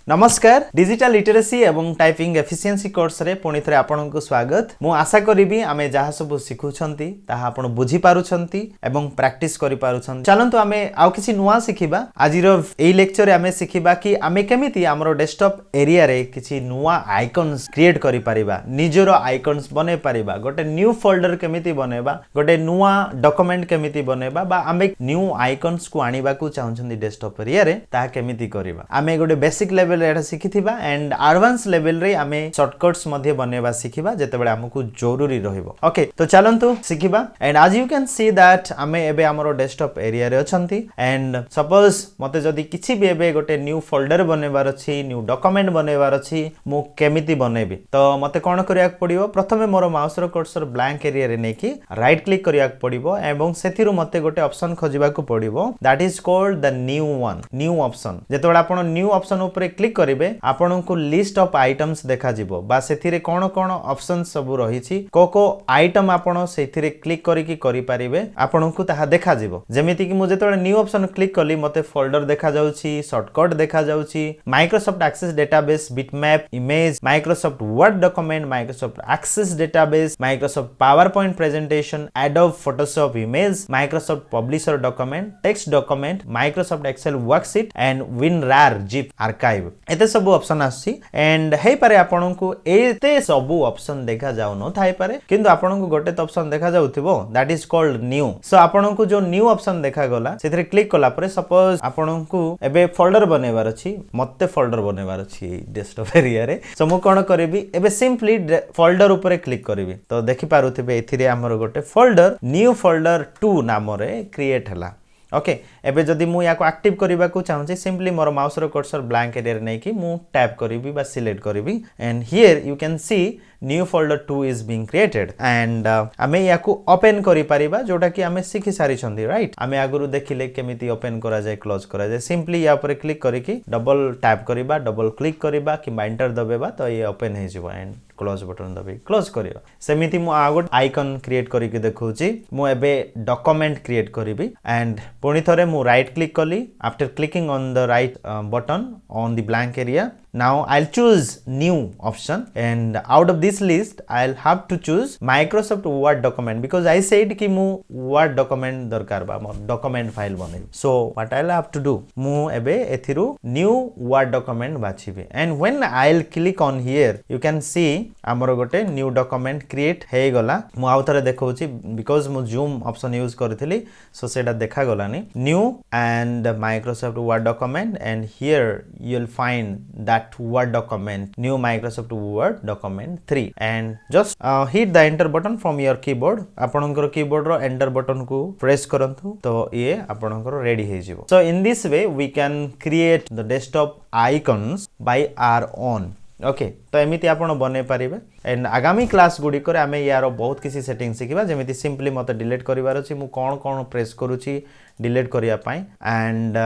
नमस्कार digital literacy एवं typing efficiency course रे पुणी थे आपको स्वागत मु आशा करी आमे जहाँ सब शिखुंट ताहा आपण बुझी पारुछंती एवं प्रैक्टिस करि पारुछंती। चलंतु आमे आउ किछि नुवा शिखिबा। आजिर एई लेक्चर रे आमे शिखिबा कि आमे केमिति हमरो डेस्कटॉप एरिया रे किछि नुवा आइकन्स क्रिएट करि परिबा, निजर आइकन्स बने परिबा, गोटे न्यू फोल्डर केमिति बनेबा, गोटे नुवा डॉक्यूमेंट केमिति बनेबा बा आमे न्यू आइकन्स को आनिबा को चाहुछंती डेस्कटॉप एरिया रे ताहा केमिति करिबा। आमे गोटे बेसिक लेवल रे शिखिथिबा एंड एडवांस लेवल रे आमे शॉर्टकट्स मध्ये बनेबा शिखिबा जेतेबेले हमकु जरूरी रहिबो। ओके तो चलंतु शिखिबा। एंड आज यू कैन सी दैट आमे एबे हमरो डेस्कटॉप एरिया रे अछंती एंड सपोज मते जदी किछि भी एबे गोटे न्यू फोल्डर बनेबार अछि, न्यू डॉक्यूमेंट बनेबार अछि, मु केमिति बनेबी तो मते कोन करियाक पडिबो। प्रथमे मोर माउस रो कर्सर ब्लैंक एरिया रे नेकी राइट क्लिक करियाक पडिबो एवं सेथिरु मते गोटे ऑप्शन खोजिबाकू पडिबो that is called the new one, new option. जेतेबेले आपण न्यू ऑप्शन ऊपर क्लिक करिवे आपन को लिस्ट ऑफ आइटम्स देखा जिवो बा सेथिरे कोन कोन ऑप्शन सब रहिछि, को आइटम आपण सेथिरे क्लिक करिकि करि परिबे आपन को ताहा देखा जिवो। जेमिति कि मु जेतेबेले न्यू ऑप्शन क्लिक कली मते फोल्डर देखा जाउछि, शॉर्टकट देखा जाउछि, Microsoft Access database, bitmap, image, Microsoft Word document, Microsoft Access database, Microsoft PowerPoint presentation, Adobe Photoshop image, Microsoft Publisher document, text document, Microsoft Excel worksheet and WinRAR zip archive. एते सब option आसी and हे पारे आपन को एते सब option देखा जाउ न थाई पारे किंतु आपन को गोटे ऑप्शन देखा जाउथिबो दैट इज कॉल्ड न्यू। सो आपन को जो न्यू ऑप्शन देखा गला सेथरे क्लिक कला परे सपोज आपन को एबे फोल्डर बनेबार अछि, मते फोल्डर बनेबार अछि डेस्कटॉप एरिया रे। सो मु कोन करबी एबे सिंपली फोल्डर ऊपर क्लिक करबी तो देखि पारुथिबे एथिरे हमर गोटे फोल्डर न्यू फोल्डर 2 नाम रे क्रिएट हला। ओके एबे जदि मु याको एक्टिव करबा को चाहूची सिंपली मोर माउस रो कर्सर ब्लैंक एरिया रे नै कि मु टैप करबी बा सिलेक्ट करबी and here you can see new folder 2 is being created and आमे याको ओपन करि परिबा जोटा कि आमे सिखि सारी छंदी राइट। आमे आगुरु देखिले केमिति ओपन करा जाय, क्लोज करा जाय। सिंपली या ऊपर क्लिक करिकि डबल टैप करबा, डबल क्लिक करबा कि एंटर दबेबा तो ये ओपन हे जिवो एंड क्लोज बटन दबे क्लोज करियो। सेमिति मु आगो आइकन क्रिएट करिकि देखौची मु एबे डॉक्यूमेंट क्रिएट करिवि एंड पुनी थरे मु राइट क्लिक कली after clicking on the right button on the blank area. Now I'll choose new option and out of this list I'll have to choose Microsoft Word document because I said कि मु Word document दरकार बा मोर document file बने। So what I'll have to do मु एबे एथिरु new Word document बाछिबे and when I'll click on here you can see हमर गोटे new document create हे गला। मु आउ थरे देखौची because मु zoom option यूज करथिली so सेटा देखा गलानी new and Microsoft Word document and here you'll find that Word document, new Microsoft Word document 3 and just hit the enter button from your keyboard। आपनकर keyboard रो enter button को press करंतु तो ये आपनकर ready हे जिवो। So in this way we can create the desktop icons by our own। Okay तो एमिति आपण बने पारिबे एंड आगामी क्लास गुडी करे आमे यारो बहुत किसी सेटिंग सिखिबा जेमिति सिंपली मते डिलीट करिवार अछि मु कोन कोन प्रेस करूची डिलीट करिया पाई एंड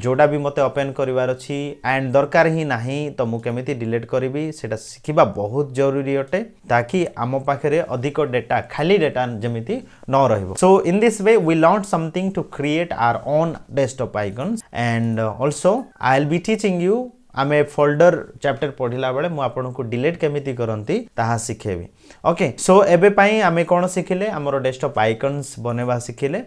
जोडा भी मते ओपन करिवार अछि एंड दरकार ही नाही तो मु केमिति डिलीट करिवि सेटा सिखिबा बहुत जरूरी अटे ताकि आम पाखरे अधिक डेटा खाली डेटा जेमिति न रहइबो। So in this way we learn something to create our own desktop icons and also I will be teaching you आमे फोल्डर चैप्टर पढ़िला बेले मु आपन को डिलीट केमिति करंती ताहा सिखेबी। ओके सो एबे पई आमे कोन सिखिले हमरो डेस्कटॉप आइकन्स बनेबा सिखिले।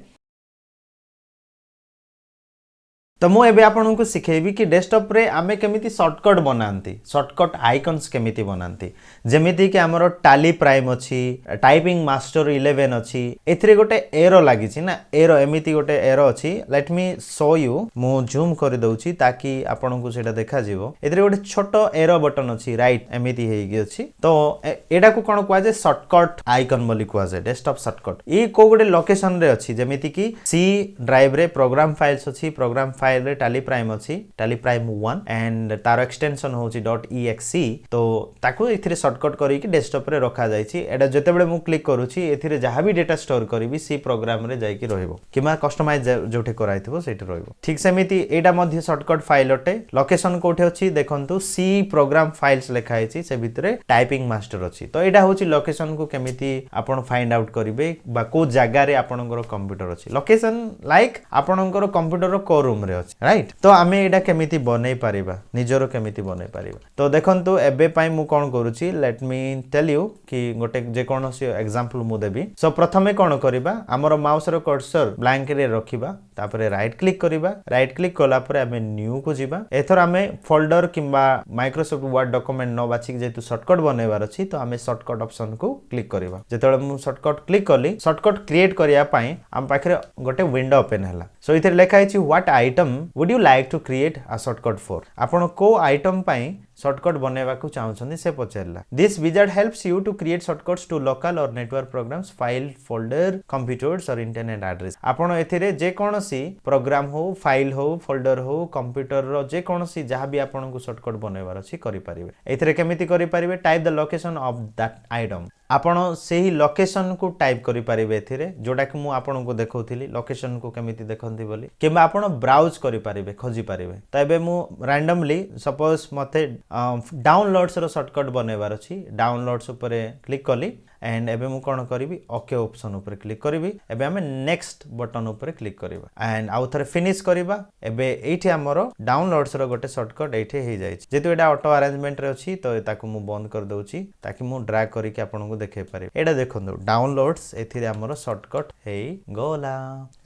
तो मु एबे आपन को सिखेबी कि डेस्कटॉप रे आमे केमिति शॉर्टकट बनांती, शॉर्टकट आइकन्स केमिति बनांती। जेमिति कि हमरो टैली प्राइम अछि, टाइपिंग मास्टर 11 अछि, एथरे गोटे एरो लागि छि ना एरो एमिति गोटे एरो अछि। लेट मी शो यू मु जूम कर दउछि ताकि आपन को सेटा देखा जिवो। एथरे गोटे छोटो एरो बटन अछि राइट एमिति हेगी अछि तो एडा को कोन कुआ जे शॉर्टकट आइकन बोली कुआ जे डेस्कटॉप शॉर्टकट ई को गोटे लोकेशन रे अछि जेमिति कि सी ड्राइव रे प्रोग्राम फाइल्स अछि, प्रोग्राम फाइल रे टैली प्राइम अछि, टैली प्राइम 1 एंड तार एक्सटेंशन होछि .exe तो ताकू एथिरे शॉर्टकट करी कि डेस्कटॉप रे रखा जाय छि। एडा जते बेले मु क्लिक करूछि एथिरे जहां भी डेटा स्टोर करबी सी प्रोग्राम रे जाय कि रहइबो किमा कस्टमाइज जोठे कराइथिबो सेठी रहइबो। ठीक सेमिति एडा मध्ये शॉर्टकट फाइल अटे। लोकेशन कोठे अछि देखंतु सी प्रोग्राम फाइल्स लेखा आइछि से भितरे टाइपिंग मास्टर अछि तो एडा होछि लोकेशन को केमिति आपण फाइंड आउट करिवे बा को जागा रे आपणकर कंप्यूटर अछि। लोकेशन लाइक आपणकर कंप्यूटर रो को रूम रे अछि राइट तो आमे एडा केमिति बनै परिबा निजरो केमिति बनै परिबा तो देखंतु एबे पई मु कोन करूची लेट मी टेल यू कि गोटे जे कोनोसी एग्जांपल मु देबी सो प्रथमे कोन करिबा हमर माउस रो कर्सर ब्लैंक रे रखिबा तापरे राइट क्लिक करिबा राइट क्लिक कला परे आमे न्यू को जिबा एथर आमे फोल्डर किंबा माइक्रोसॉफ्ट वर्ड डॉक्यूमेंट न बाछि जेतु शॉर्टकट बनैबार अछि तो आमे शॉर्टकट ऑप्शन को क्लिक करिबा जेतले मु शॉर्टकट क्लिक करली शॉर्टकट क्रिएट करिया पई हम पाखरे गोटे विंडो ओपन हैला सो इथे लिखा है what item would you like to create a shortcut for आपण को आइटम पई शॉर्टकट बनेवा को चाहउछन्ती से पचरला this wizard helps you to create shortcuts to local or network programs file folder computers or internet address आपण एथिरे जे कोनोसी प्रोग्राम हो फाइल हो फोल्डर हो कंप्यूटर रो जे कोनोसी जहां भी आपण को शॉर्टकट बनेवार अछि करि परिबे एथिरे केमिति करि परिबे type the location of that item आपण सेही लोकेशन को टाइप करि परिबे एथिरे जोडा कि मु आपण को देखौथिली लोकेशन को केमिति देखंती बोली किबा आपण ब्राउज करि परिबे खोजी परिबे त एबे मु रैंडमली सपोज मते डाउनलोड्स रो शॉर्टकट बनेबार अछि डाउनलोड्स ऊपर क्लिक कली एंड एबे मु कोन करिवि ओके ऑप्शन ऊपर क्लिक करिवि एबे हमें नेक्स्ट बटन ऊपर क्लिक करिवि एंड आउ थरे फिनिश करिवि एबे एठी हमरो डाउनलोड्स रो गोटे शॉर्टकट एठी हे जाय छै जेतु एटा ऑटो अरेंजमेंट रे अछि तो ताकू मु बंद कर दउची ताकि मु ड्रैग करि के आपन को देखे पारे एटा देखंदो डाउनलोड्स एथि रे हमरो शॉर्टकट हे गोला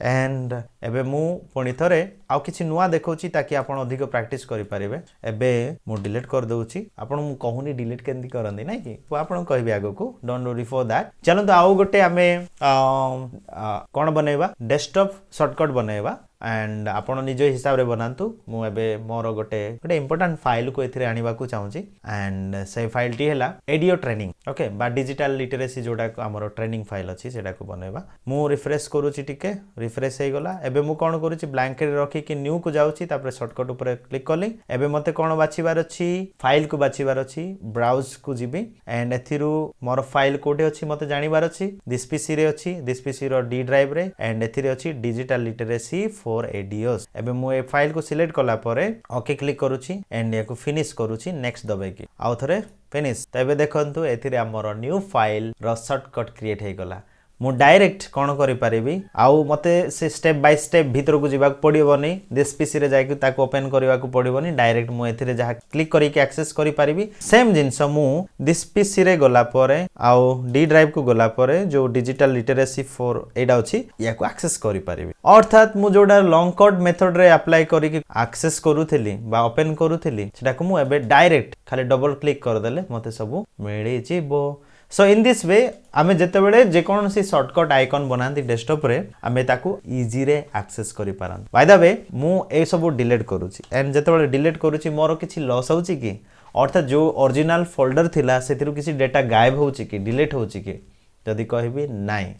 एंड एबे मु पुनी थरे आउ किछि नुवा देखौची ताकि आपन अधिक प्रैक्टिस करि पारिबे एबे मु डिलीट कर दउची आपन मु कहूनी डिलीट केंदी करंदी नै कि आपन कहबी आगो को डोंट वरी फॉर दैट चलो तो आउ गोटे आमे कोन बनेबा डेस्कटॉप शॉर्टकट बनेबा एंड आपण निज हिसाब रे बनांतु मु एबे मोर गोटे इंपोर्टेंट फाइल को एथिरे आनिबा को चाहूची एंड से फाइल टी हैला एडियो ट्रेनिंग ओके बा डिजिटल लिटरेसी जोडा को हमरो ट्रेनिंग फाइल अछि सेडा को बनेबा मु रिफ्रेश करूची टिके रिफ्रेश हे गला एबे मु कोन करूची ब्लैंक रे रखी कि न्यू को जाउची तापर शॉर्टकट ऊपर क्लिक करली एबे मते कोन बाछीबार अछि फाइल को बाछीबार अछि ब्राउज को जिबी एंड एथिरु मोर फाइल कोठे अछि मते जानिबार अछि दिस पीसी रे अछि दिस पीसी रो डी ड्राइव रे एंड एथिरे अछि डिजिटल लिटरेसी फॉर एडियोस एबे मु ए फाइल को सिलेक्ट कला परे ओके क्लिक करूची एंड या को फिनिश करूची नेक्स्ट दबे की आउ थरे फिनिश तबे देखंतु एथिरे हमर न्यू फाइल रो शॉर्टकट क्रिएट हे गला मु डायरेक्ट कोन करि परिबी आउ मते से स्टेप बाय स्टेप भीतर को जिबा पड़िबोनी दिस पीसी रे जाय कि ताको ओपन करबा को पड़िबोनी डायरेक्ट मु एथिरे जहा क्लिक करि के एक्सेस करि परिबी सेम जिंस मु दिस पीसी रे गला परे आउ डी ड्राइव को गला परे जो डिजिटल लिटरेसी फॉर एडा अछि या को एक्सेस करि परिबी अर्थात मु जोडा लॉन्ग कोड मेथड रे अप्लाई करि के एक्सेस करूथिली बा ओपन करूथिली सेटा को मु एबे डायरेक्ट खाली डबल क्लिक कर देले मते सब मिली जिवो सो इन दिस वे आमे जेते बेले जे कोनसी शॉर्टकट आइकन बनांती डेस्कटॉप रे आमे ताकू इजी रे एक्सेस करि पारन बाय द वे मु ए सब डिलीट करूची एंड जेते बेले डिलीट करूची मोर किछि लॉस होउची कि अर्थात जो ओरिजिनल फोल्डर थिला सेतिरु किछि डेटा गायब होउची कि डिलीट होउची कि जदी कहबी नाइ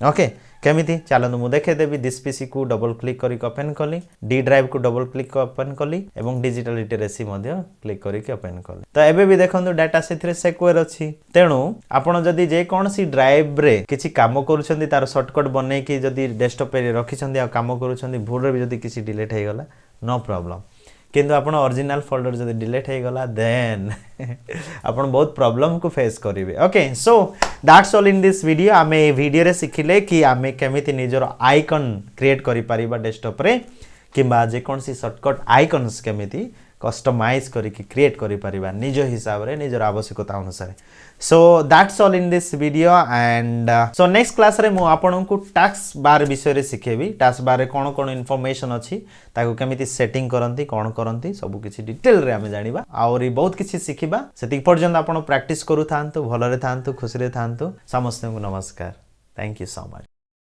ओके केमिति चलो मु देखे देबी दिस पीसी को डबल क्लिक करी ओपन कली डी ड्राइव को डबल क्लिक ओपन कली एवं डिजिटल लिटरेसी मध्ये क्लिक करी के ओपन कली तो एबे भी देखंतु डाटा सेथरे सिक्योर अछि तेनु आपण जदी जे कोनसी ड्राइव रे किछि काम करूछंती तार शॉर्टकट बनै कि जदी डेस्कटॉप पे रखिछंती आ काम करूछंती भूल रे भी जदी किछि डिलीट हे गला नो प्रॉब्लम किंतु आपण ओरिजिनल फोल्डर जदी डिलीट हे गला देन आपण बहुत प्रॉब्लम को फेस करिवे okay so that's all in this video आमे वीडियो रे सिखिले कि आमे केमिति निजर आइकन क्रिएट करि परिबा डेस्कटॉप रे किबा जे कोनसी शॉर्टकट आइकन्स केमिति कस्टमाइज करी कि क्रिएट करि परिबा निज हिसाब रे निजर आवश्यकता अनुसार so that's all in this video and so next class रे मु आपन को टास्क बार विषय रे सिखेबी टास्क बार रे कोन कोन इंफॉर्मेशन अछि ताको केमिति सेटिंग करंती कोन करंती सब किछि डिटेल रे हमें जानिबा और बहुत किछि सिखिबा सेति पर्यंत आपन प्रैक्टिस करू थांतु भलो रे थांतु खुशी रे थांतु समस्त को नमस्कार थैंक यू सो मच